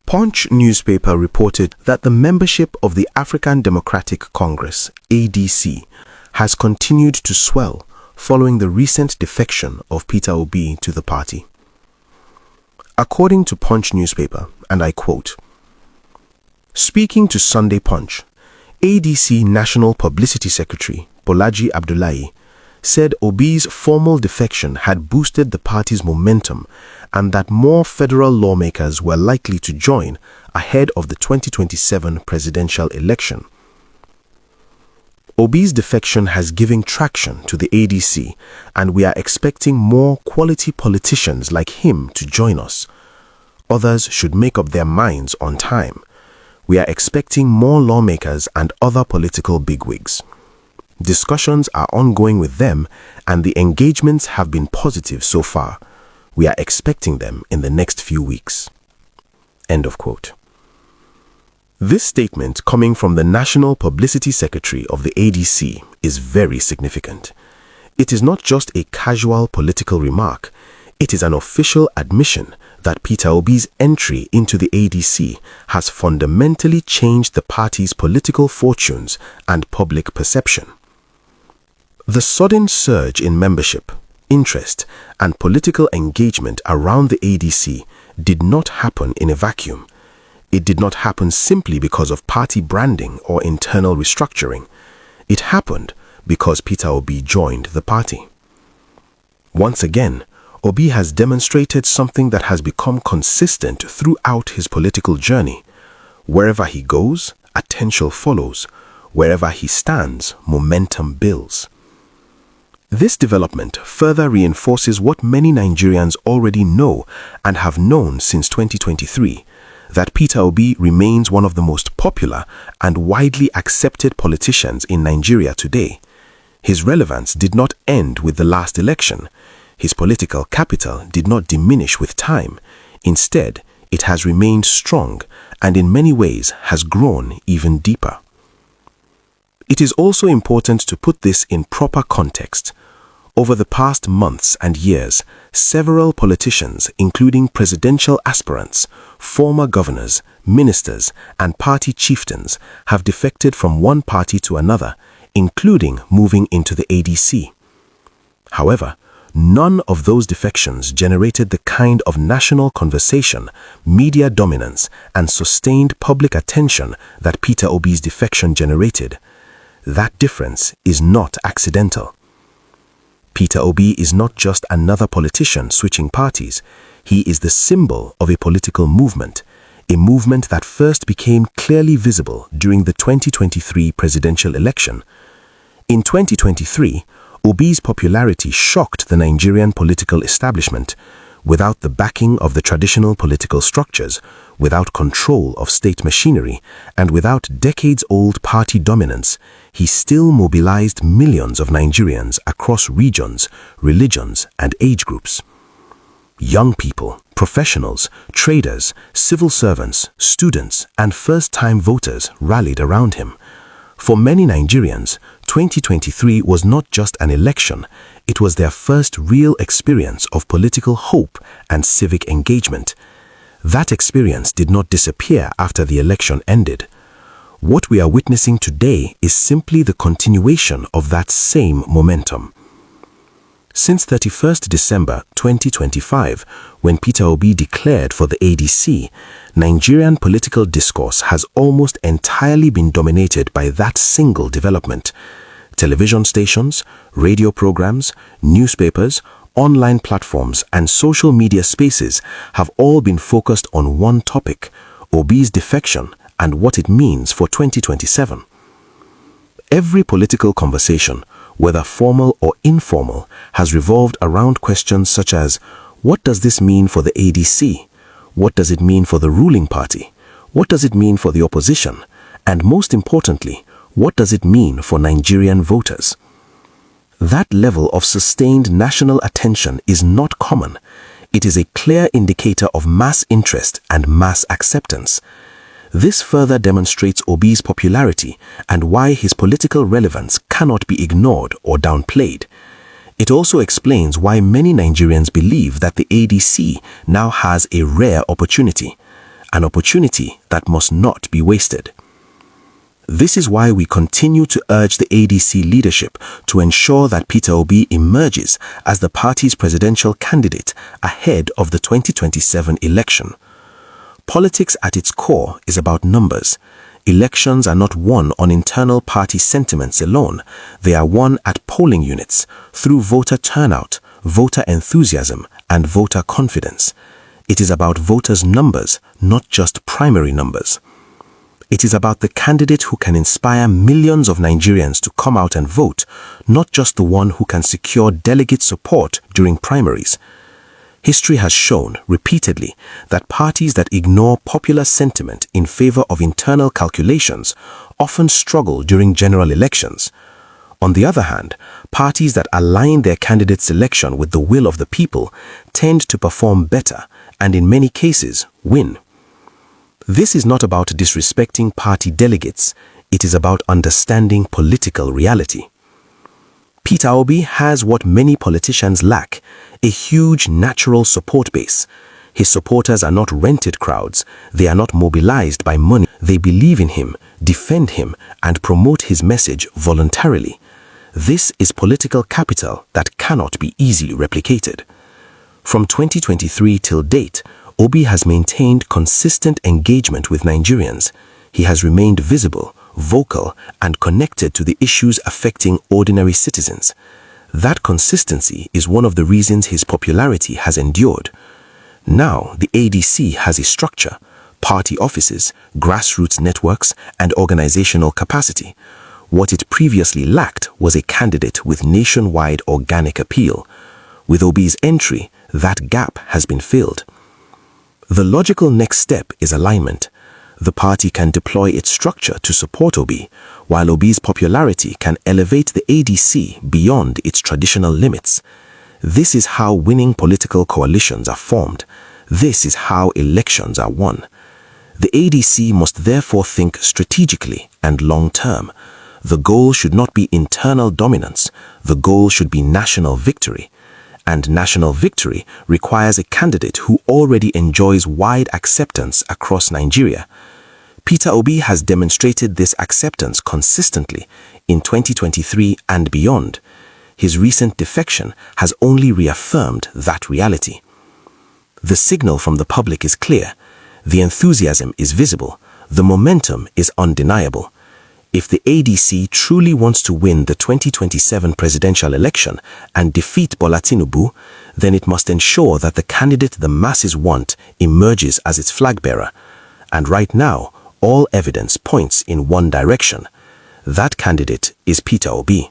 Punch newspaper reported that the membership of the African Democratic Congress, ADC, has continued to swell following the recent defection of Peter Obi to the party. According to Punch newspaper, and I quote, "Speaking to Sunday Punch, ADC National Publicity Secretary Bolaji Abdullahi said Obi's formal defection had boosted the party's momentum and that more federal lawmakers were likely to join ahead of the 2027 presidential election. Obi's defection has given traction to the ADC, and we are expecting more quality politicians like him to join us. Others should make up their minds on time. We are expecting more lawmakers and other political bigwigs. Discussions are ongoing with them, and the engagements have been positive so far. We are expecting them in the next few weeks." End of quote. This statement coming from the National Publicity Secretary of the ADC is very significant. It is not just a casual political remark. It is an official admission that Peter Obi's entry into the ADC has fundamentally changed the party's political fortunes and public perception. The sudden surge in membership, interest, and political engagement around the ADC did not happen in a vacuum. It did not happen simply because of party branding or internal restructuring. It happened because Peter Obi joined the party. Once again, Obi has demonstrated something that has become consistent throughout his political journey. Wherever he goes, attention follows. Wherever he stands, momentum builds. This development further reinforces what many Nigerians already know and have known since 2023, that Peter Obi remains one of the most popular and widely accepted politicians in Nigeria today. His relevance did not end with the last election. His political capital did not diminish with time. Instead, it has remained strong and in many ways has grown even deeper. It is also important to put this in proper context. Over the past months and years, several politicians, including presidential aspirants, former governors, ministers, and party chieftains, have defected from one party to another, including moving into the ADC. However, none of those defections generated the kind of national conversation, media dominance, and sustained public attention that Peter Obi's defection generated. That difference is not accidental. Peter Obi is not just another politician switching parties. He is the symbol of a political movement, a movement that first became clearly visible during the 2023 presidential election. In 2023, Obi's popularity shocked the Nigerian political establishment. Without the backing of the traditional political structures, without control of state machinery, and without decades-old party dominance, he still mobilized millions of Nigerians across regions, religions, and age groups. Young people, professionals, traders, civil servants, students, and first-time voters rallied around him. For many Nigerians, 2023 was not just an election, it was their first real experience of political hope and civic engagement. That experience did not disappear after the election ended. What we are witnessing today is simply the continuation of that same momentum. Since 31st December 2025, when Peter Obi declared for the ADC, Nigerian political discourse has almost entirely been dominated by that single development. Television stations, radio programs, newspapers, online platforms, and social media spaces have all been focused on one topic, Obi's defection and what it means for 2027. Every political conversation, whether formal or informal, has revolved around questions such as, what does this mean for the ADC? What does it mean for the ruling party? What does it mean for the opposition? And most importantly, what does it mean for Nigerian voters? That level of sustained national attention is not common. It is a clear indicator of mass interest and mass acceptance. This further demonstrates Obi's popularity and why his political relevance cannot be ignored or downplayed. It also explains why many Nigerians believe that the ADC now has a rare opportunity. an opportunity that must not be wasted. This is why we continue to urge the ADC leadership to ensure that Peter Obi emerges as the party's presidential candidate ahead of the 2027 election. Politics at its core is about numbers. Elections are not won on internal party sentiments alone. They are won at polling units, through voter turnout, voter enthusiasm, and voter confidence. It is about voters' numbers, not just primary numbers. It is about the candidate who can inspire millions of Nigerians to come out and vote, not just the one who can secure delegate support during primaries. History has shown repeatedly that parties that ignore popular sentiment in favor of internal calculations often struggle during general elections. On the other hand, parties that align their candidate selection with the will of the people tend to perform better and in many cases win. This is not about disrespecting party delegates, it is about understanding political reality. Peter Obi has what many politicians lack, a huge natural support base. His supporters are not rented crowds, they are not mobilized by money. They believe in him, defend him, and promote his message voluntarily. This is political capital that cannot be easily replicated. From 2023 till date, Obi has maintained consistent engagement with Nigerians. He has remained visible, vocal, and connected to the issues affecting ordinary citizens. That consistency is one of the reasons his popularity has endured. Now, the ADC has a structure, party offices, grassroots networks, and organizational capacity. What it previously lacked was a candidate with nationwide organic appeal. With Obi's entry, that gap has been filled. The logical next step is alignment. The party can deploy its structure to support Obi, while Obi's popularity can elevate the ADC beyond its traditional limits. This is how winning political coalitions are formed. This is how elections are won. The ADC must therefore think strategically and long-term. The goal should not be internal dominance. The goal should be national victory. And national victory requires a candidate who already enjoys wide acceptance across Nigeria. Peter Obi has demonstrated this acceptance consistently in 2023 and beyond. His recent defection has only reaffirmed that reality. The signal from the public is clear. The enthusiasm is visible. The momentum is undeniable. If the ADC truly wants to win the 2027 presidential election and defeat Bola Tinubu, then it must ensure that the candidate the masses want emerges as its flag bearer. And right now, all evidence points in one direction. That candidate is Peter Obi.